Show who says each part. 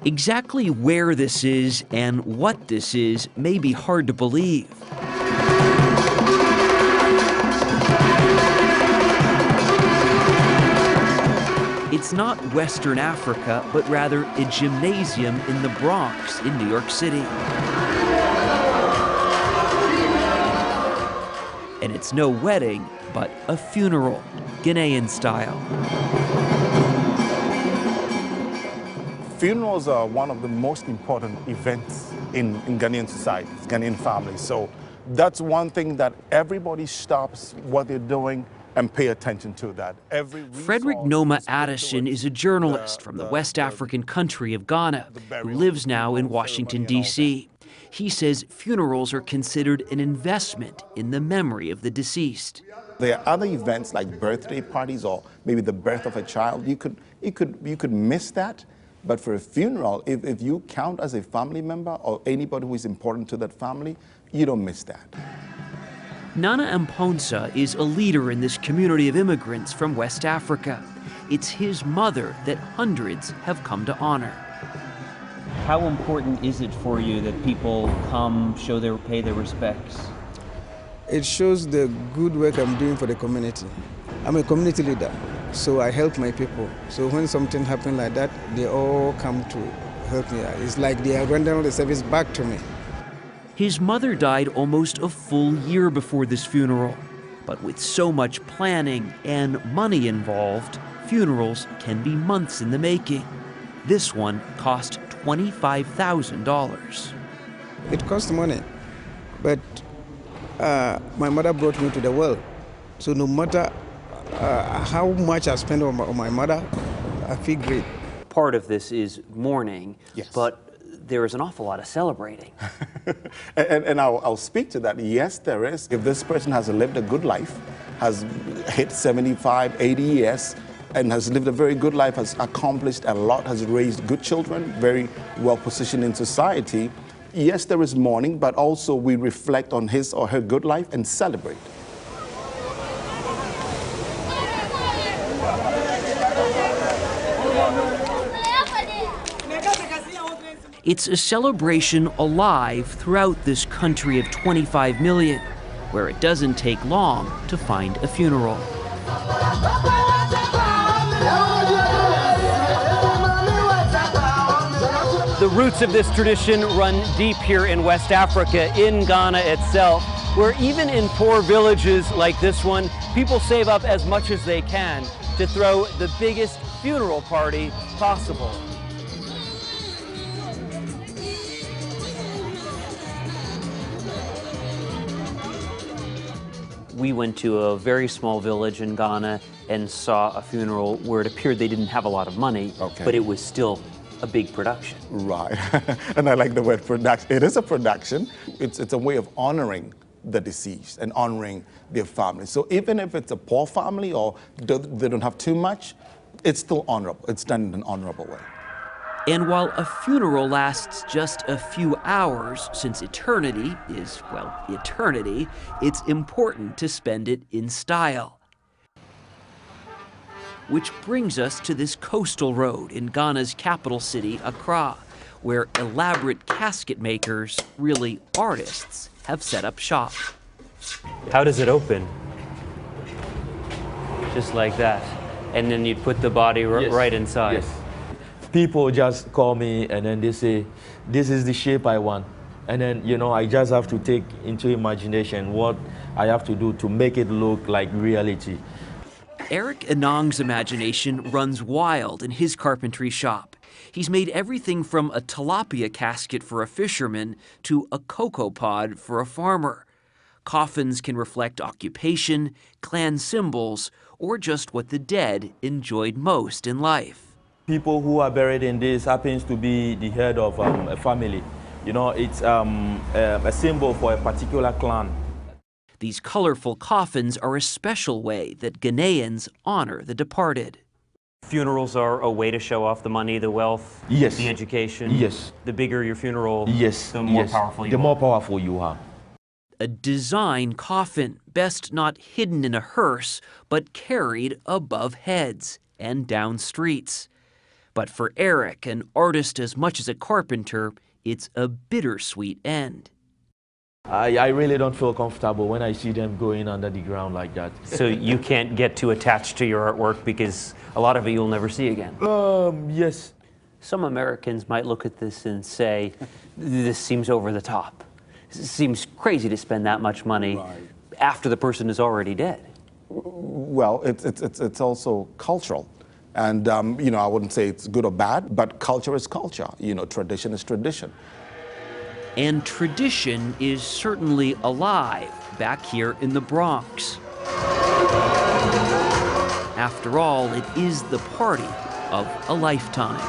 Speaker 1: Exactly where this is and what this is may be hard to believe. It's not Western Africa, but rather a gymnasium in the Bronx in New York City. And it's no wedding, but a funeral, Ghanaian style.
Speaker 2: Funerals are one of the most important events in Ghanaian society, Ghanaian families. So that's one thing that everybody stops what they're doing and pay attention to that.
Speaker 1: Frederick Noma Addison is a journalist from the West African country of Ghana who lives now in Washington, D.C. He says funerals are considered an investment in the memory of the deceased.
Speaker 2: There are other events like birthday parties or maybe the birth of a child. You could miss that. But for a funeral, if you count as a family member or anybody who is important to that family, you don't miss that.
Speaker 1: Nana Amponsa is a leader in this community of immigrants from West Africa. It's his mother that hundreds have come to honor. How important is it for you that people come, pay their respects?
Speaker 3: It shows the good work I'm doing for the community. I'm a community leader, so I help my people. So when something happens like that, they all come to help me. It's like they are rendering the service back to me.
Speaker 1: His mother died almost a full year before this funeral. But with so much planning and money involved, funerals can be months in the making. This one cost $25,000.
Speaker 3: It costs money, but my mother brought me to the world. So no matter how much I spend on my mother, I feel great.
Speaker 1: Part of this is mourning,
Speaker 2: yes,
Speaker 1: but there is an awful lot of celebrating.
Speaker 2: and I'll speak to that. Yes, there is. If this person has lived a good life, has hit 75, 80 years, and has lived a very good life, has accomplished a lot, has raised good children, very well positioned in society, yes, there is mourning, but also we reflect on his or her good life and celebrate.
Speaker 1: It's a celebration alive throughout this country of 25 million, where it doesn't take long to find a funeral. The roots of this tradition run deep here in West Africa, in Ghana itself, where even in poor villages like this one, people save up as much as they can to throw the biggest funeral party possible. We went to a very small village in Ghana and saw a funeral where it appeared they didn't have a lot of money, but it was still a big production.
Speaker 2: Right, and I like the word production. It is a production. It's a way of honoring the deceased and honoring their family. So even if it's a poor family or they don't have too much, it's still honorable. It's done in an honorable way.
Speaker 1: And while a funeral lasts just a few hours, since eternity is, well, eternity, it's important to spend it in style. Which brings us to this coastal road in Ghana's capital city, Accra, where elaborate casket makers, really artists, have set up shop. How does it open? Just like that. And then you'd put the body right inside.
Speaker 4: Yes. People just call me and then they say, this is the shape I want. And then, you know, I just have to take into imagination what I have to do to make it look like reality.
Speaker 1: Eric Anong's imagination runs wild in his carpentry shop. He's made everything from a tilapia casket for a fisherman to a cocoa pod for a farmer. Coffins can reflect occupation, clan symbols, or just what the dead enjoyed most in life.
Speaker 4: People who are buried in this happens to be the head of a family. You know, it's a symbol for a particular clan.
Speaker 1: These colorful coffins are a special way that Ghanaians honor the departed. Funerals are a way to show off the money, the wealth,
Speaker 4: yes,
Speaker 1: the education.
Speaker 4: Yes.
Speaker 1: The bigger your funeral,
Speaker 4: yes,
Speaker 1: the more powerful you are.
Speaker 4: The more powerful you are.
Speaker 1: A design coffin, best not hidden in a hearse, but carried above heads and down streets. But for Eric, an artist as much as a carpenter, it's a bittersweet end.
Speaker 4: I really don't feel comfortable when I see them going under the ground like that.
Speaker 5: So you can't get too attached to your artwork because a lot of it you'll never see again?
Speaker 4: Yes.
Speaker 5: Some Americans might look at this and say, this seems over the top. It seems crazy to spend that much money after the person is already dead.
Speaker 2: Well, it's also cultural. And, you know, I wouldn't say it's good or bad, but culture is culture. You know, tradition is tradition.
Speaker 1: And tradition is certainly alive back here in the Bronx. After all, it is the party of a lifetime.